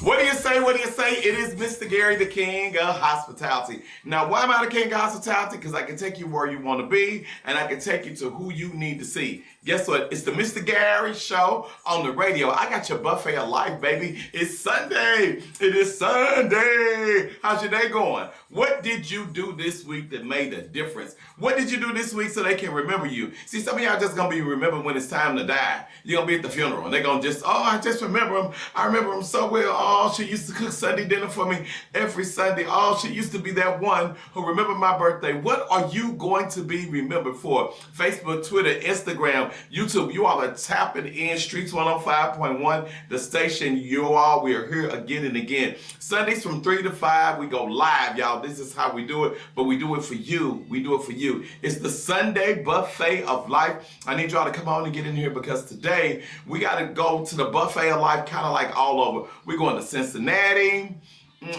What do you say? What do you say? It is Mr. Gary, the king of hospitality. Now, why am I the king of hospitality? Because I can take you where you want to be, and I can take you to who you need to see. Guess what? It's the Mr. Gary Show on the radio. I got your buffet of life, baby. It's Sunday. It is Sunday. How's your day going? What did you do this week that made a difference? What did you do this week so they can remember you? See, some of y'all just going to be remembered when it's time to die. You're going to be at the funeral, and they're going to just, oh, I just remember him. I remember him so well. Oh, she used to cook Sunday dinner for me every Sunday. Oh, she used to be that one who remembered my birthday. What are you going to be remembered for? Facebook, Twitter, Instagram, YouTube. You all are tapping in Streets 105.1, the station. We are here again and again. Sundays from 3 to 5, we go live, y'all. This is how we do it, but we do it for you. We do it for you. It's the Sunday buffet of life. I need y'all to come on and get in here because today we got to go to the buffet of life kind of like all over. We're going to Cincinnati.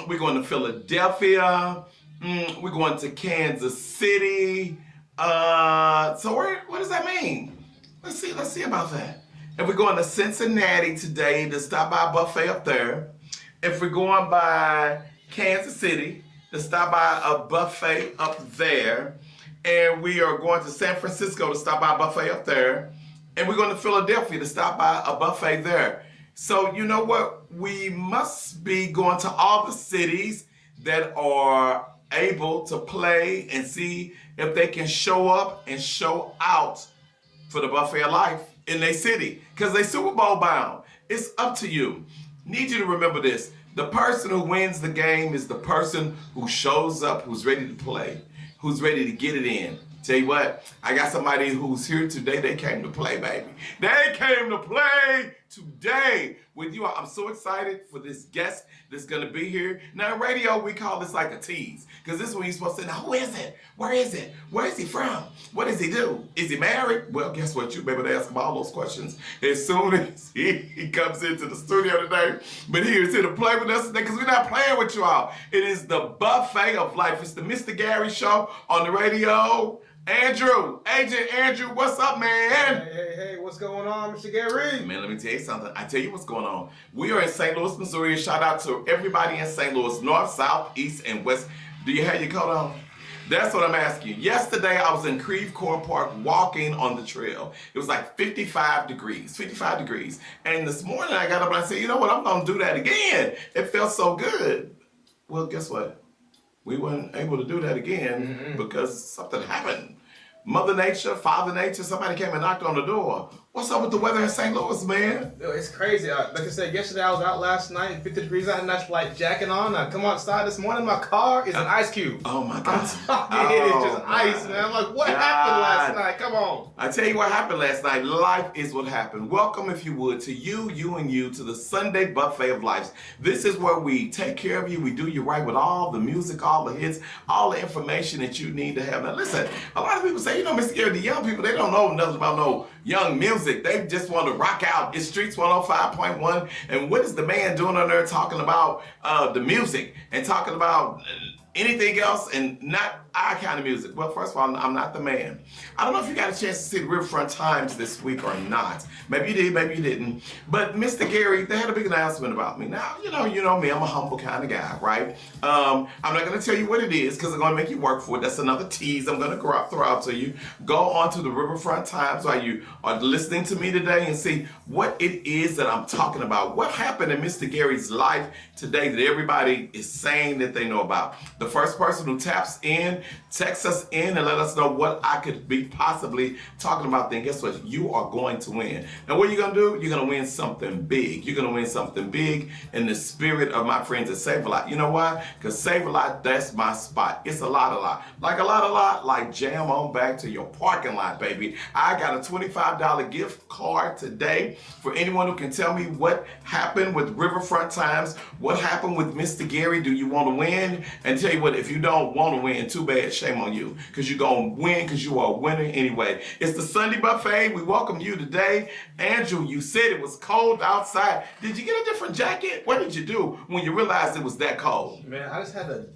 We're going to Philadelphia. We're going to Kansas City. So what does that mean? Let's see about that. If we're going to Cincinnati today to stop by a buffet up there, if we're going by Kansas City to stop by a buffet up there, and we are going to San Francisco to stop by a buffet up there, and we're going to Philadelphia to stop by a buffet there. So you know what? We must be going to all the cities that are able to play and see if they can show up and show out for the buffet of life in their city, because they Super Bowl bound. It's up to you. Need you to remember this. The person who wins the game is the person who shows up, who's ready to play, who's ready to get it in. Tell you what, I got somebody who's here today. They came to play, baby. They came to play today with you. I'm so excited for this guest that's going to be here. Now, in radio, we call this like a tease, because this is when you're supposed to say, now, who is it? Where is it? Where is he from? What does he do? Is he married? Well, guess what? You'll be able to ask him all those questions as soon as he comes into the studio today. But he is here to play with us today, because we're not playing with you all. It is the buffet of life. It's the Mr. Gary Show on the radio. Andrew, Agent Andrew, what's up, man? Hey, what's going on, Mr. Gary? Man, let me tell you something. I tell you what's going on. We are in St. Louis, Missouri. Shout out to everybody in St. Louis, north, south, east, and west. Do you have your coat on? That's what I'm asking you. Yesterday, I was in Creve Coeur Park walking on the trail. It was like 55 degrees. And this morning, I got up and I said, you know what? I'm going to do that again. It felt so good. Well, guess what? We weren't able to do that again because something happened. Mother Nature, Father Nature, somebody came and knocked on the door. What's up with the weather in St. Louis, man? Yo, it's crazy. Like I said, yesterday I was out last night, 50 degrees out, and that's like jacking on. I come outside this morning, my car is an ice cube. Oh my God. It is just ice, man. I'm like, what happened last night? Come on. I tell you what happened last night. Life is what happened. Welcome, if you would, to you and you, to the Sunday Buffet of Life. This is where we take care of you. We do you right with all the music, all the hits, all the information that you need to have. Now listen, a lot of people say, you know, Mr. Gary, the young people, they don't know nothing about no young music. They just want to rock out. It's Streets 105.1. And what is the man doing on there talking about the music and talking about anything else and not our kind of music? Well, first of all, I'm not the man. I don't know if you got a chance to see the Riverfront Times this week or not. Maybe you did, maybe you didn't. But Mr. Gary, they had a big announcement about me. Now, you know me, I'm a humble kind of guy, right? I'm not going to tell you what it is because I'm going to make you work for it. That's another tease I'm going to throw out to you. Go on to the Riverfront Times while you are listening to me today and see what it is that I'm talking about. What happened in Mr. Gary's life today that everybody is saying that they know about? The first person who taps in, text us in and let us know what I could be possibly talking about, then guess what? You are going to win. And what are you going to do? You're going to win something big. You're going to win something big in the spirit of my friends at Save a Lot. You know why? Because Save a Lot, that's my spot. It's a lot. Like a lot, like jam on back to your parking lot, baby. I got a $25 gift card today for anyone who can tell me what happened with Riverfront Times, what happened with Mr. Gary. Do you want to win? And tell you what, if you don't want to win, too bad, shame on you, because you're going to win because you are a winner anyway. It's the Sunday Buffet. We welcome you today. Andrew, you said it was cold outside. Did you get a different jacket? What did you do when you realized it was that cold? Man, I just had to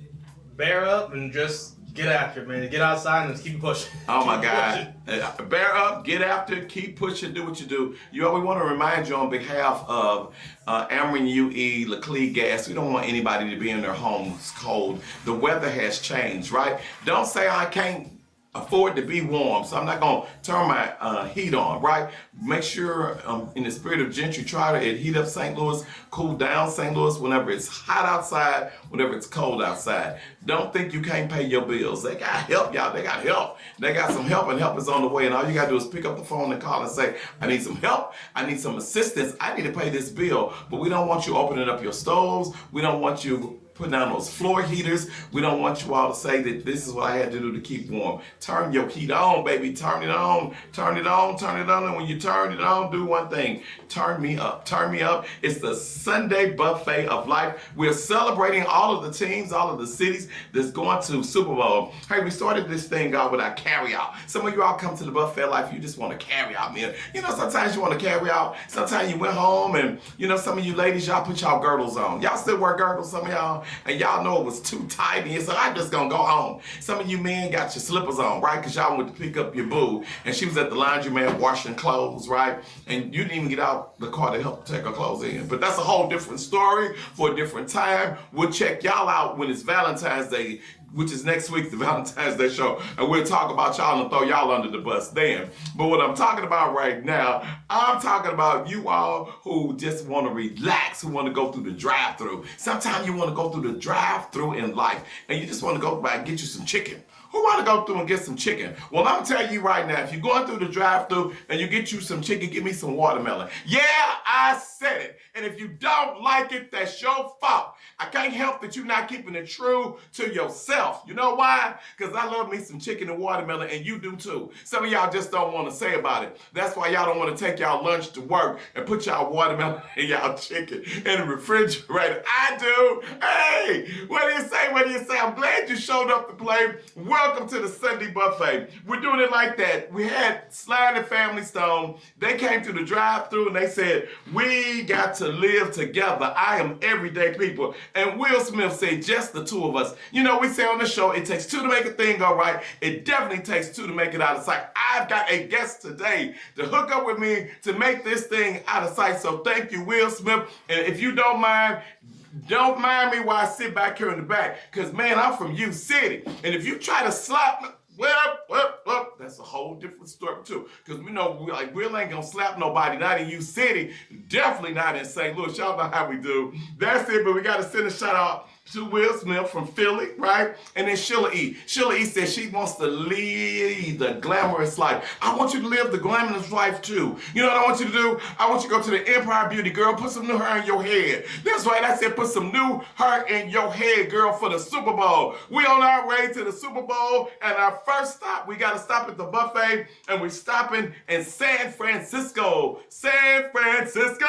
bear up and just Get after it, man. Get outside and just keep pushing. Oh my Keep God. pushing. Bear up, get after it, keep pushing, do what you do. You know, we want to remind you on behalf of Ameren UE, Laclede Gas, we don't want anybody to be in their homes cold. The weather has changed, right? Don't say I can't afford to be warm, so I'm not going to turn my heat on, right? Make sure in the spirit of gentry, try to heat up St. Louis, cool down St. Louis whenever it's hot outside, whenever it's cold outside. Don't think you can't pay your bills. They got help, y'all. They got help. They got some help, and help is on the way. And all you got to do is pick up the phone and call and say, I need some help. I need some assistance. I need to pay this bill. But we don't want you opening up your stoves. We don't want you putting down those floor heaters. We don't want you all to say that this is what I had to do to keep warm. Turn your heat on, baby. Turn it on. Turn it on. Turn it on. And when you turn it on, do one thing. Turn me up. Turn me up. It's the Sunday buffet of life. We're celebrating all of the teams, all of the cities that's going to Super Bowl. Hey, we started this thing out with our carry out. Some of you all come to the buffet of life, you just want to carry out, man. You know, sometimes you want to carry out. Sometimes you went home and, you know, some of you ladies, y'all put y'all girdles on. Y'all still wear girdles, some of y'all? And y'all know it was too tight, and so I'm just gonna go home. Some of you men got your slippers on, right? Because y'all went to pick up your boo, and she was at the laundromat washing clothes, right? And you didn't even get out the car to help take her clothes in. But that's a whole different story for a different time. We'll check y'all out when it's Valentine's Day, which is next week, the Valentine's Day show. And we'll talk about y'all and throw y'all under the bus then. But what I'm talking about right now, I'm talking about you all who just want to relax, who want to go through the drive-thru. Sometimes you want to go through the drive-thru in life, and you just want to go by and get you some chicken. Who want to go through and get some chicken? Well, I'm telling you right now, if you're going through the drive-thru and you get you some chicken, give me some watermelon. Yeah, I said it. And if you don't like it, that's your fault. I can't help that you're not keeping it true to yourself. You know why? Because I love me some chicken and watermelon, and you do too. Some of y'all just don't want to say about it. That's why y'all don't want to take y'all lunch to work and put y'all watermelon and y'all chicken in the refrigerator. I do. Hey, what do you say? What do you say? I'm glad you showed up to play. Welcome to the Sunday buffet. We're doing it like that. We had Slide and Family Stone. They came to the drive-thru and they said, we got to live together. I am everyday people. And Will Smith said, just the two of us. You know, we say on the show, it takes two to make a thing go right. It definitely takes two to make it out of sight. I've got a guest today to hook up with me to make this thing out of sight. So thank you, Will Smith. And if you don't mind me while I sit back here in the back. Because, man, I'm from U City. And if you try to slap me, well, that's a whole different story too. Because we know Will ain't gonna slap nobody, not in U City, definitely not in St. Louis. Y'all know how we do. That's it, but we gotta send a shout out to Will Smith from Philly, right? And then Sheila E. Sheila E says she wants to lead the glamorous life. I want you to live the glamorous life too. You know what I want you to do? I want you to go to the Empire Beauty, girl, put some new hair in your head. That's right, I said put some new hair in your head, girl, for the Super Bowl. We on our way to the Super Bowl, and our first stop, we gotta stop at the buffet, and we're stopping in San Francisco. San Francisco!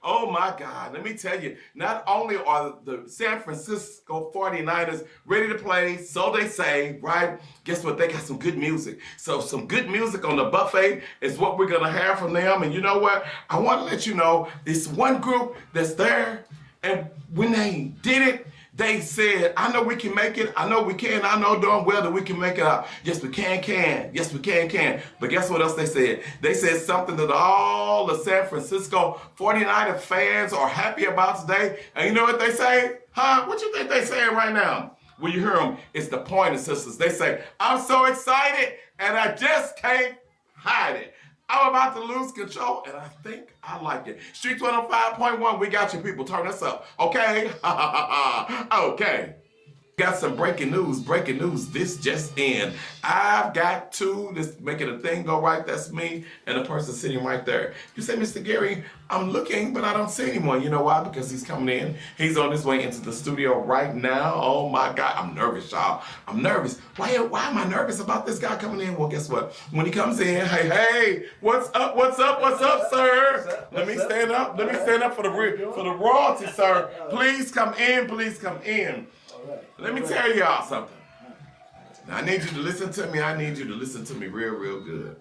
Oh my God, let me tell you, not only are the San Francisco 49ers ready to play, so they say, right? Guess what? They got some good music. So some good music on the buffet is what we're gonna have from them. And you know what? I want to let you know, this one group that's there, and when they did it, they said, I know we can make it. I know we can. I know darn well that we can make it out. Yes, we can. Yes, we can. But guess what else they said? They said something that all the San Francisco 49er fans are happy about today. And you know what they say? Huh? What you think they saying right now? When you hear them, it's the Pointer Sisters. They say, I'm so excited and I just can't hide it. I'm about to lose control, and I think I like it. Streets 105.1, we got you people. Turn us up, okay? Okay. Got some breaking news, this just in. I've got two that's making a thing go right, that's me, and the person sitting right there. You say, Mr. Gary, I'm looking, but I don't see anyone. You know why? Because he's coming in. He's on his way into the studio right now. Oh my God, I'm nervous, y'all. I'm nervous. Why am I nervous about this guy coming in? Well, guess what? When he comes in, hey, what's up, sir? Let me stand up for the royalty, sir. Please come in. Let me tell y'all something. Now, I need you to listen to me. I need you to listen to me real good.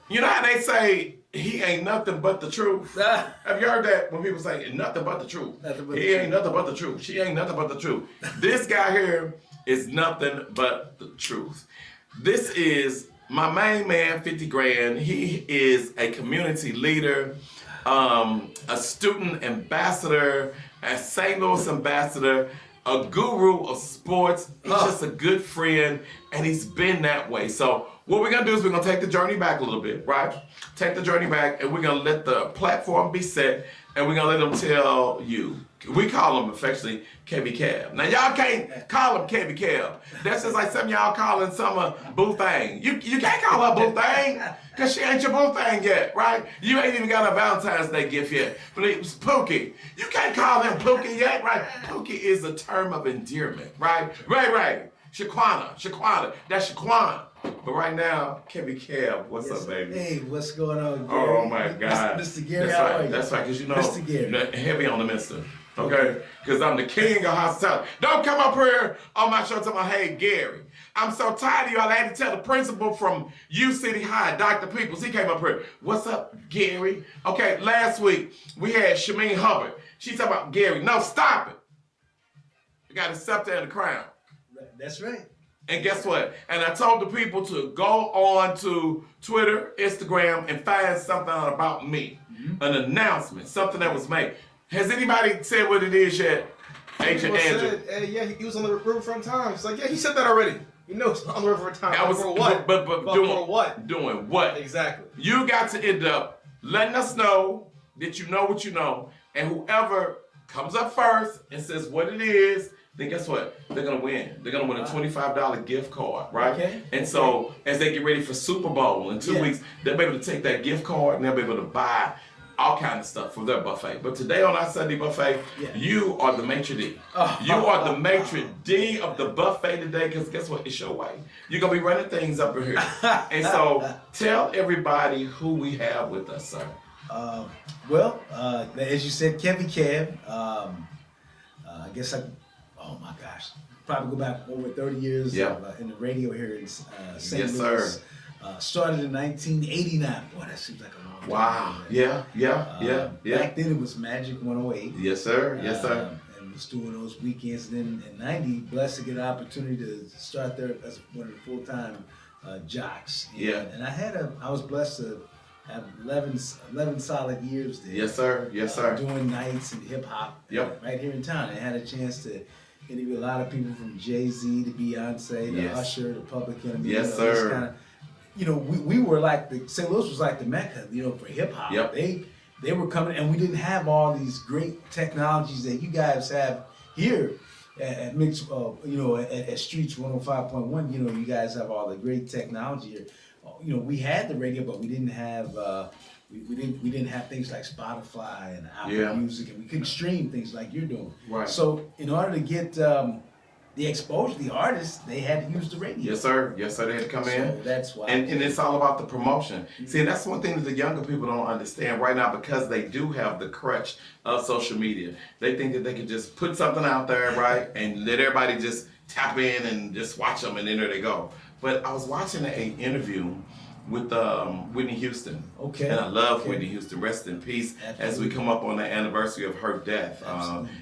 You know how they say, he ain't nothing but the truth. Have you heard that when people say nothing but the truth? He ain't nothing but the truth. She ain't nothing but the truth. This guy here is nothing but the truth. This is my main man, 50 Grand. He is a community leader, a student ambassador, a St. Louis ambassador, a guru of sports. He's just a good friend, and he's been that way. So what we're gonna do is we're gonna take the journey back a little bit, right? Take the journey back, and we're gonna let the platform be set, and we're gonna let them tell you. We call him affectionately KB Cab. Now y'all can't call him KB Cab. That's just like some of y'all calling some Boo Thang. You can't call her Boo Thang, cause she ain't your Boo Thang yet, right? You ain't even got a Valentine's Day gift yet. But it was Pookie. You can't call him Pookie yet, right? Pookie is a term of endearment, right? Right. Shaquana. That's Shaquana. But right now, KB Cab, what's up, baby? Hey, what's going on, Gary? Oh my God. Mr. Gary, that's how right. are you? That's right, because you know, Mr. Gary. Heavy on the mister. Okay? Because I'm the king of hospitality. Don't come up here on my show talking about, hey, Gary. I'm so tired of you. I had to tell the principal from U City High, Dr. Peoples. He came up here. What's up, Gary? Okay, last week, we had Shameen Hubbard. She talking about Gary. No, stop it. You got the scepter and the crown. That's right. And guess what? And I told the people to go on to Twitter, Instagram, and find something out about me. An announcement, something that was made. Has anybody said what it is yet? Agent Andrew. Yeah, he was on the Riverfront Times. Like, yeah, he said that already. You know it's on the Riverfront Times. I was, for what? But doing for what? Doing what? Exactly. You got to end up letting us know that you know what you know. And whoever comes up first and says what it is, then guess what? They're going to win. They're going to win a $25 gift card, right? Okay. And so as they get ready for Super Bowl in 2 weeks, they'll be able to take that gift card and they'll be able to buy all kind of stuff for their buffet. But today on our Sunday buffet, you are the maitre d'. You are the maitre d' of the buffet today, because guess what? It's your way. You're going to be running things up in here. And so tell everybody who we have with us, sir. As you said, Kevin Cab. I guess oh my gosh, probably go back over 30 years in the radio here in St. Louis. Sir. Started in 1989. Boy, that seems like a long time. Wow. Yeah. Back then it was Magic 108. Yes, sir. Yes, sir. And was doing those weekends. And then in 90, blessed to get an opportunity to start there as one of the full-time jocks. And I was blessed to have 11 solid years there. Yes, sir. Yes, sir. Doing nights and hip-hop right here in town. And I had a chance to interview a lot of people from Jay-Z to Beyonce to Usher to Public Enemy. Yes, sir. We were like St. Louis was like the Mecca, for hip hop. Yep. They were coming, and we didn't have all these great technologies that you guys have here at Mix. At Streets 105.1. You guys have all the great technology here. We had the radio, but we didn't have we didn't have things like Spotify and Apple Music, and we couldn't stream things like you're doing. Right. So in order to get the exposure, the artists, they had to use the radio. Yes, sir. Yes, sir. They had to come in. That's why. And it's all about the promotion. See, that's one thing that the younger people don't understand right now, because they do have the crutch of social media. They think that they can just put something out there, right, and let everybody just tap in and just watch them, and then there they go. But I was watching an interview with Whitney Houston. Okay. And I love Whitney Houston. Rest in peace. Absolutely. As we come up on the anniversary of her death.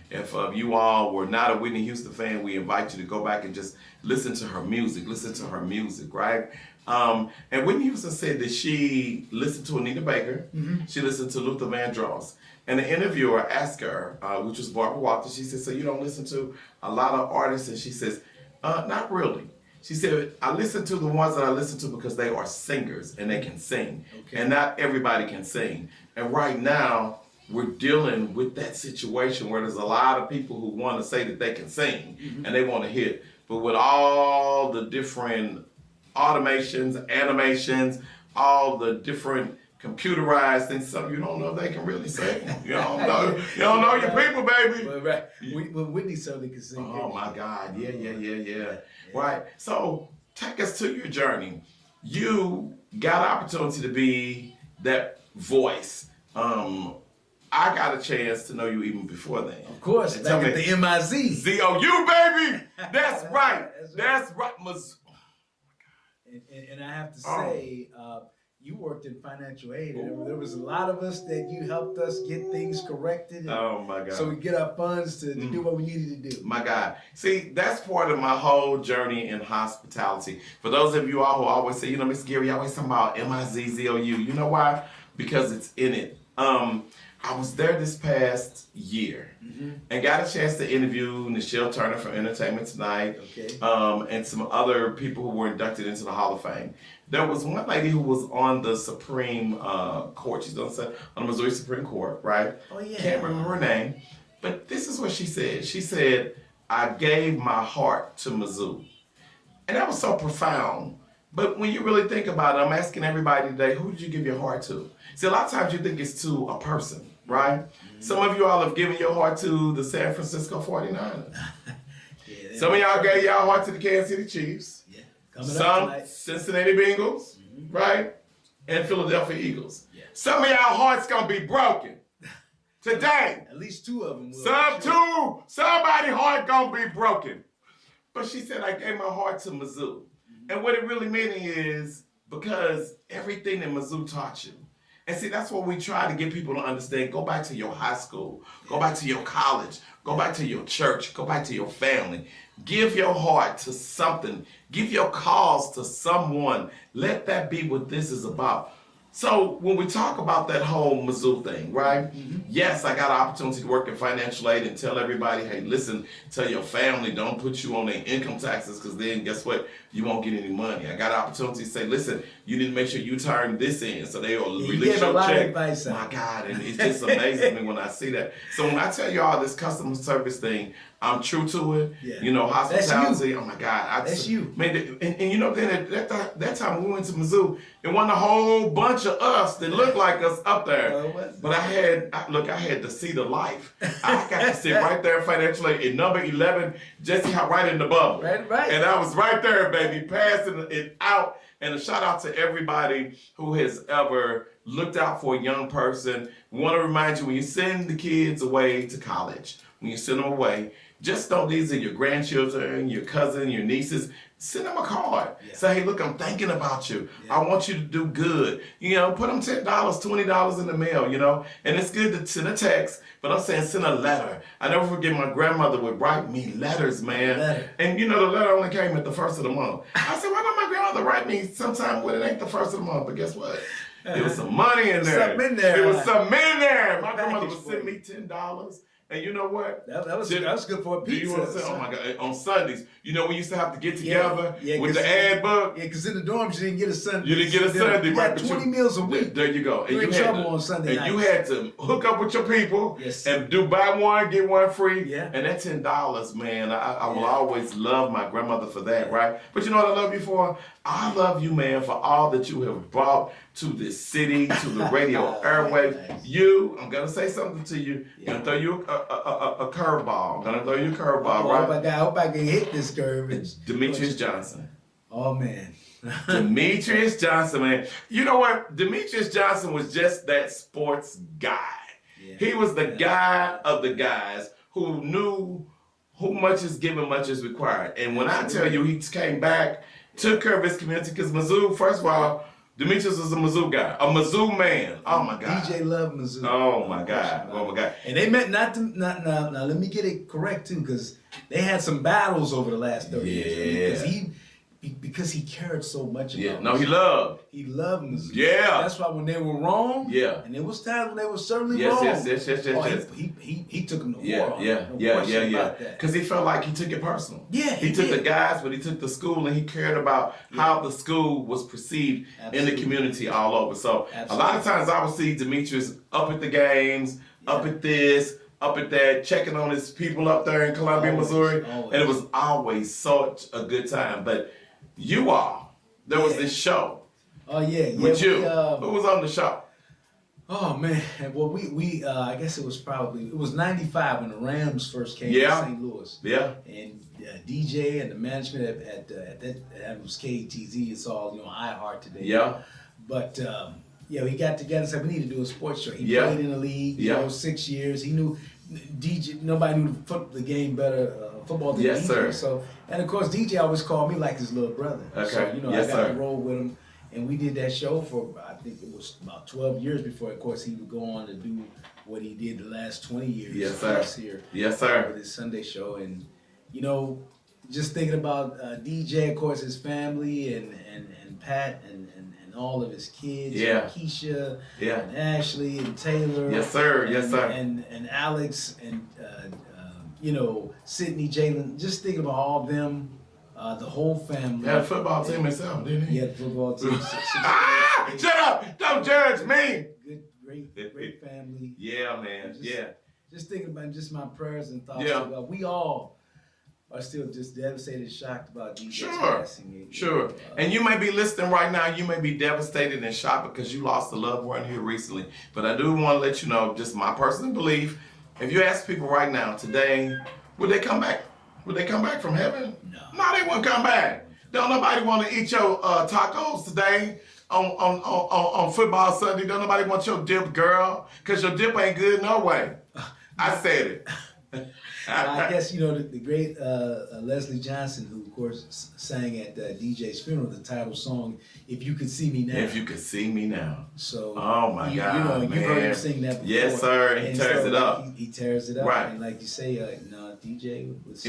If you all were not a Whitney Houston fan, we invite you to go back and just listen to her music. Listen to her music, right? And Whitney Houston said that she listened to Anita Baker. She listened to Luther Vandross. And the interviewer asked her, which was Barbara Walters, she said, so you don't listen to a lot of artists? And she says, not really. She said, I listen to the ones that I listen to because they are singers and they can sing. Okay. And not everybody can sing. And right now, we're dealing with that situation where there's a lot of people who want to say that they can sing and they want to hit. But with all the different automations, animations, all the different computerized things, so you don't know if they can really sing. You don't know. You don't know your people, baby. Well, right. Whitney certainly can sing. Oh my God. Yeah. Right. So take us to your journey. You got an opportunity to be that voice. I got a chance to know you even before then. Of course. Back at the MIZ. ZOU, baby. That's right. That's right. And I have to say, you worked in financial aid, and there was a lot of us that you helped us get things corrected. And Oh my God! so we get our funds to do what we needed to do. My God. See, that's part of my whole journey in hospitality. For those of you all who always say, Miss Gary, always talking about Mizzou. You know why? Because it's in it. I was there this past year and got a chance to interview Nichelle Turner from Entertainment Tonight, and some other people who were inducted into the Hall of Fame. There was one lady who was on the Supreme Court. She's on the Missouri Supreme Court, right? Oh, yeah. Can't remember her name. But this is what she said. She said, I gave my heart to Mizzou. And that was so profound. But when you really think about it, I'm asking everybody today, who did you give your heart to? See, a lot of times you think it's to a person, right? Some of you all have given your heart to the San Francisco 49ers. Some of y'all gave y'all heart to the Kansas City Chiefs. Yeah. Coming up Some tonight. Cincinnati Bengals, right? And Philadelphia Eagles. Yeah. Some of y'all hearts gonna be broken today. At least two of them will. Somebody's heart gonna be broken. But she said, I gave my heart to Mizzou. And what it really meant is because everything that Mizzou taught you. And see, that's what we try to get people to understand. Go back to your high school. Go back to your college. Go back to your church. Go back to your family. Give your heart to something. Give your cause to someone. Let that be what this is about. So when we talk about that whole Mizzou thing, right? Yes, I got an opportunity to work in financial aid and tell everybody, hey, listen, tell your family, don't put you on their income taxes because then guess what? You won't get any money. I got an opportunity to say, listen, you need to make sure you turn this in so they will release your check. My God, and it just amazes me when I see that. So when I tell you all this customer service thing, I'm true to it. Yeah. Hospitality. Oh my God, that's you. Man, and then at that time we went to Mizzou, and wasn't a whole bunch of us that looked like us up there. But I had to see the life. I got to sit right there financially in number 11, Jesse right in the bubble. Right. And I was right there, baby, passing it out. And a shout out to everybody who has ever looked out for a young person. We want to remind you, when you send the kids away to college, when you send them away, just know these are your grandchildren, your cousin, your nieces. Send them a card. Say, hey, look, I'm thinking about you. I want you to do good. Put them $10, $20 in the mail, And it's good to send a text, but I'm saying send a letter. I never forget my grandmother would write me letters, man. And the letter only came at the first of the month. I said, why don't my grandmother write me sometime when it ain't the first of the month? But guess what? There was some money in there. Something in there. There was something in there. My grandmother would send me $10. And you know what? That was good for a pizza. Do you want to say, oh my God, on Sundays, we used to have to get together with the ad book. Yeah, because in the dorms you didn't get a Sunday. You didn't get a Sunday, you right? got 20 meals a week. There you go. You're in trouble on Sunday nights. And you had to hook up with your people and do buy one, get one free. Yeah. And that $10, man, I will always love my grandmother for that, right? But you know what I love you for? I love you, man, for all that you have brought to this city, to the radio airwaves. I'm going to say something to you. I'm going to throw you a curveball. I'm going to throw you a curveball, right? I hope I can hit this curve. Demetrius Johnson. Oh, man. Demetrius Johnson, man. You know what? Demetrius Johnson was just that sports guy. Yeah. He was the guy of the guys who knew who much is given, much is required. And when I tell you he came back, took care of his community, because Mizzou, first of all, Demetrius is a Mizzou guy, a Mizzou man. Oh my God. DJ loved Mizzou. Oh my God. Oh my God. And they meant not. Now let me get it correct too, because they had some battles over the last 30 years. Because he cared so much about No, he loved. He loved Mizzou. Yeah. That's why when they were wrong, and there was times when they were certainly wrong. Yes. He took them to war. Yeah. Because he felt like he took it personal. Yeah, he took the guys, but he took the school, and he cared about how the school was perceived in the community all over. So a lot of times I would see Demetrius up at the games, up at this, up at that, checking on his people up there in Columbia, Missouri. And it was always such a good time. But there was this show. Oh yeah, with you. Who was on the show? Oh man, well we I guess it was 95 when the Rams first came to St. Louis. Yeah. And DJ and the management at that was KTZ. It's all iHeart today. Yeah. But we got together and said we need to do a sports show. He played in the league, 6 years. He knew DJ. Nobody knew the game better, football than he did. So, and of course, DJ always called me like his little brother. Okay. So I got to roll with him. And we did that show for, I think it was about 12 years before, of course, he would go on to do what he did the last 20 years. Yes, sir. Here. Yes, sir. With his Sunday show. And, you know, just thinking about DJ, of course, his family and Pat and all of his kids. Yeah. And Keisha. Yeah. And Ashley and Taylor. Yes, sir. Yes, sir. And Alex and, you know, Sydney, Jalen. Just thinking about all of them. The whole family. He had a football team himself, didn't he? He had a football team. Shut up! Don't judge me! Good, great family. Yeah, man. Just thinking about just my prayers and thoughts. Yeah. About, we all are still just devastated, shocked about DJ's Sure. passing. Sure. And you may be listening right now, you may be devastated and shocked because you lost a loved one here recently. But I do want to let you know, just my personal belief, if you ask people right now, today, would they come back? Would they come back from heaven? No, they won't come back. Don't nobody want to eat your tacos today on football Sunday. Don't nobody want your dip, girl, because your dip ain't good no way. I said it. I guess, you know, the great Leslie Johnson, who, of course, sang at DJ's funeral, the title song, If You Could See Me Now. If You Could See Me Now. So, oh my God, you know, man. you've heard him sing that before. Yes, sir. He tears it up. He tears it up. Right. And like you say, no, DJ was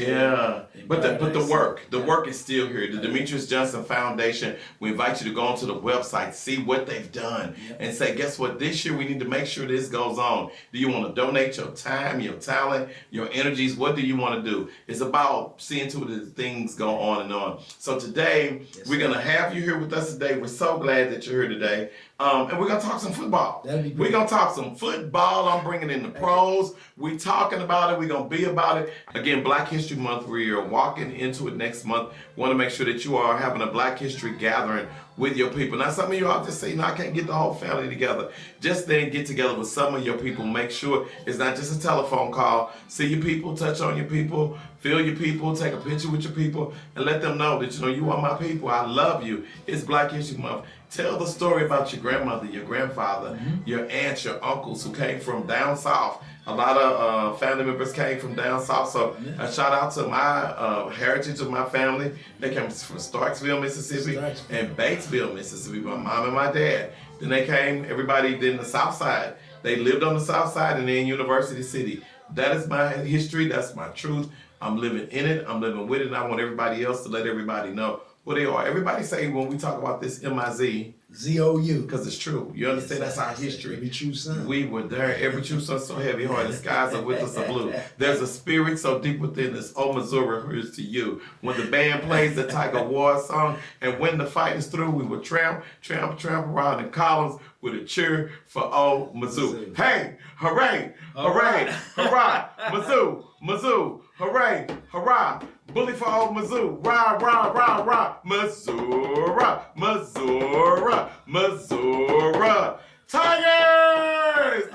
but the work is still here. The Demetrius Johnson Foundation, we invite you to go onto the website, see what they've done, and say, guess what? This year we need to make sure this goes on. Do you want to donate your time, your talent, your energies? What do you want to do? It's about seeing to it that things go on and on. So today, we're going to have you here with us today. We're so glad that you're here today. And we're going to talk some football. We're going to talk some football. I'm bringing in the pros. We're talking about it. We're going to be about it. Again, Black History Month. We are walking into it next month. We want to make sure that you are having a Black History gathering with your people. Now, some of you out there say, I can't get the whole family together. Just then get together with some of your people. Make sure it's not just a telephone call. See your people, touch on your people, feel your people, take a picture with your people, and let them know that, you are my people. I love you. It's Black History Month. Tell the story about your grandmother, your grandfather, your aunts, your uncles who came from down south. A lot of family members came from down south. So a shout out to my heritage of my family. They came from Starksville, Mississippi, and Batesville, Mississippi, my mom and my dad. Then they came, everybody did the south side. They lived on the south side and then University City. That is my history. That's my truth. I'm living in it. I'm living with it. And I want everybody else to let everybody know who they are. Everybody say when we talk about this M-I-Z, Z-O-U. because it's true. You understand? That's our history. Every true son. We were there. Every true son so heavy hearted. The skies are with us are blue. There's a spirit so deep within us. Oh, Missouri, here's to you. When the band plays the Tiger War song, and when the fight is through, we will tramp around in columns with a cheer for old Mizzou. Hey, hooray, hooray, hurrah, Mizzou, Mizzou, hooray, hurrah. Bully for old Mizzou. Rah, rah, rah, rah. Missouri, Missouri, Missouri. Tigers!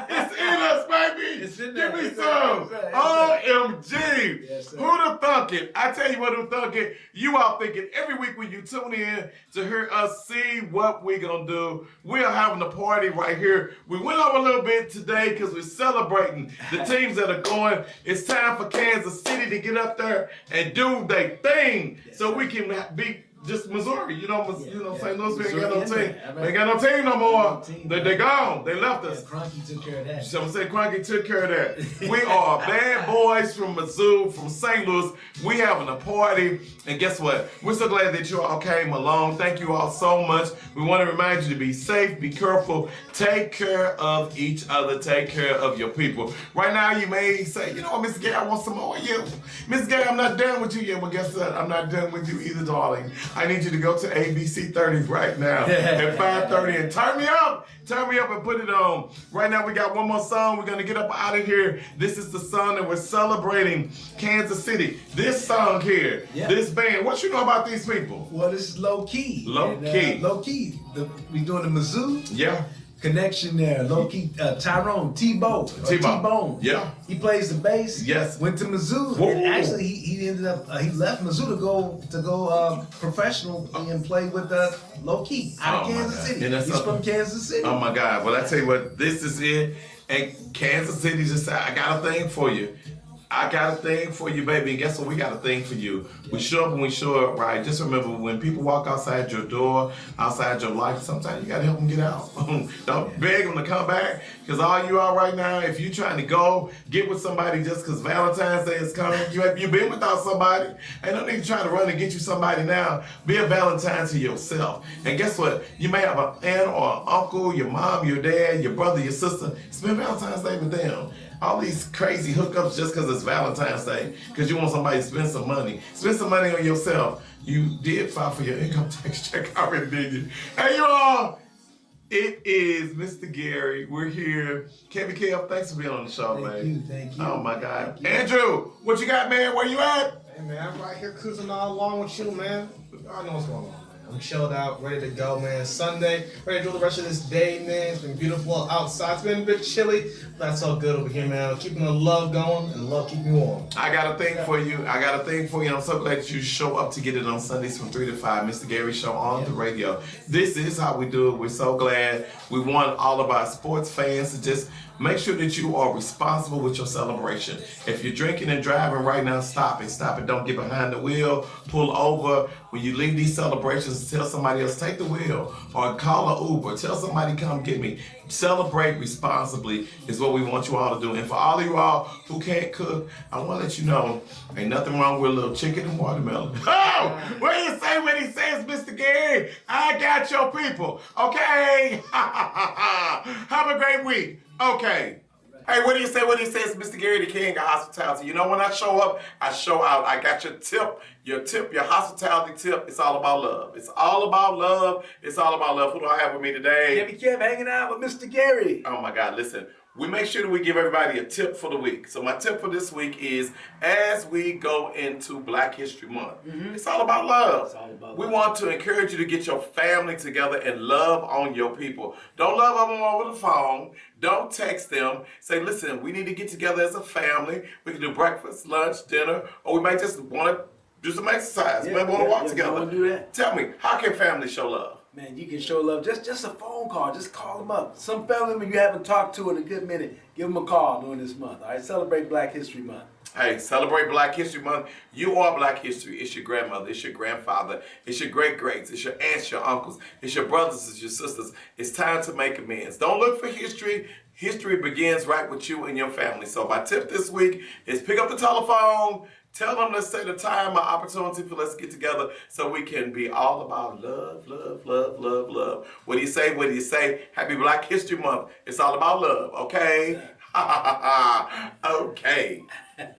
It's in us, baby. It's in Give there. me some. OMG. Yes, sir. Who'd have thunk it? I tell you what who'd thunk it. You all thinking every week when you tune in to hear us see what we're going to do. We are having a party right here. We went over a little bit today because we're celebrating the teams that are going. It's time for Kansas City to get up there and do their thing so we can be just Missouri, St. Louis, we ain't got no team. We ain't got no team no more. They gone. They left us. Cronky took care of that. So I'm saying Cronky took care of that. We are bad boys from Mizzou, from St. Louis. We having a party. And guess what? We're so glad that you all came along. Thank you all so much. We want to remind you to be safe, be careful, take care of each other, take care of your people. Right now you may say, Miss Gay, I want some more of you. Miss Gay, I'm not done with you yet. Well, guess what? I'm not done with you either, darling. I need you to go to ABC 30 right now at 5:30 and turn me up and put it on. Right now we got one more song. We're going to get up out of here. This is the song that we're celebrating Kansas City. This song here, this band. What you know about these people? Well, this is low key. Low key. Low key. We doing the Mizzou. Yeah. Connection there, low key. Tyrone T-Bone. Yeah, he plays the bass. Yes, went to Mizzou, and actually he ended up he left Mizzou to go professional and play with low key out of Kansas City. He's from Kansas City. Oh my God! Well, I tell you what, this is it. And Kansas City just said, I got a thing for you. I got a thing for you, baby. And guess what? We got a thing for you. We show up and we show up right. Just remember, when people walk outside your door, outside your life, sometimes you got to help them get out. Don't beg them to come back. Because all you are right now, if you're trying to go get with somebody just because Valentine's Day is coming, you've been without somebody. Ain't no need to try to run and get you somebody now. Be a Valentine to yourself. And guess what? You may have an aunt or an uncle, your mom, your dad, your brother, your sister. Spend Valentine's Day with them. All these crazy hookups just because it's Valentine's Day, because you want somebody to spend some money. Spend some money on yourself. You did file for your income tax check already, did you? Hey, you all. It is Mr. Gary. We're here. Kevin Kev, thanks for being on the show, man. Thank you. Oh, my God. Andrew, what you got, man? Where you at? Hey, man, I'm right here cruising all along with you, man. I know what's going on, man. I'm chilled out, ready to go, man. Sunday, ready to do the rest of this day, man. It's been beautiful outside. It's been a bit chilly, but that's all good over here, man. Keeping the love going and love keeping you warm. I got a thing for you. I'm so glad that you show up to get it on Sundays from 3 to 5. Mr. Gary Show on the radio. This is how we do it. We're so glad. We want all of our sports fans to just make sure that you are responsible with your celebration. If you're drinking and driving right now, stop it. Stop it. Don't get behind the wheel. Pull over. When you leave these celebrations, tell somebody else, take the wheel. Or call an Uber. Tell somebody, come get me. Celebrate responsibly is what we want you all to do. And for all of you all who can't cook, I want to let you know, ain't nothing wrong with a little chicken and watermelon. Oh, what do you say when he says, Mr. Gary, I got your people. Okay? Have a great week. Okay. Hey, what do you say when he says, Mr. Gary, the king of hospitality? You know, when I show up, I show out. I got your tip, your hospitality tip. It's all about love. It's all about love. It's all about love. Who do I have with me today? Kevin Kev hanging out with Mr. Gary. Oh my God, listen. We make sure that we give everybody a tip for the week. So my tip for this week is, as we go into Black History Month, it's all about love. We want to encourage you to get your family together and love on your people. Don't love them over the phone. Don't text them. Say, listen, we need to get together as a family. We can do breakfast, lunch, dinner, or we might just want to do some exercise. We might want to walk together. Want to do that. Tell me, how can families show love? Man, you can show love. Just a phone call. Just call them up. Some family member you haven't talked to in a good minute, give them a call during this month. All right, celebrate Black History Month. Hey, celebrate Black History Month. You are Black history. It's your grandmother. It's your grandfather. It's your great-greats. It's your aunts, your uncles. It's your brothers. It's your sisters. It's time to make amends. Don't look for history. History begins right with you and your family. So my tip this week is pick up the telephone. Tell them, let's say the time, my opportunity for let's get together so we can be all about love, love, love, love, love. What do you say? What do you say? Happy Black History Month. It's all about love, okay? Okay.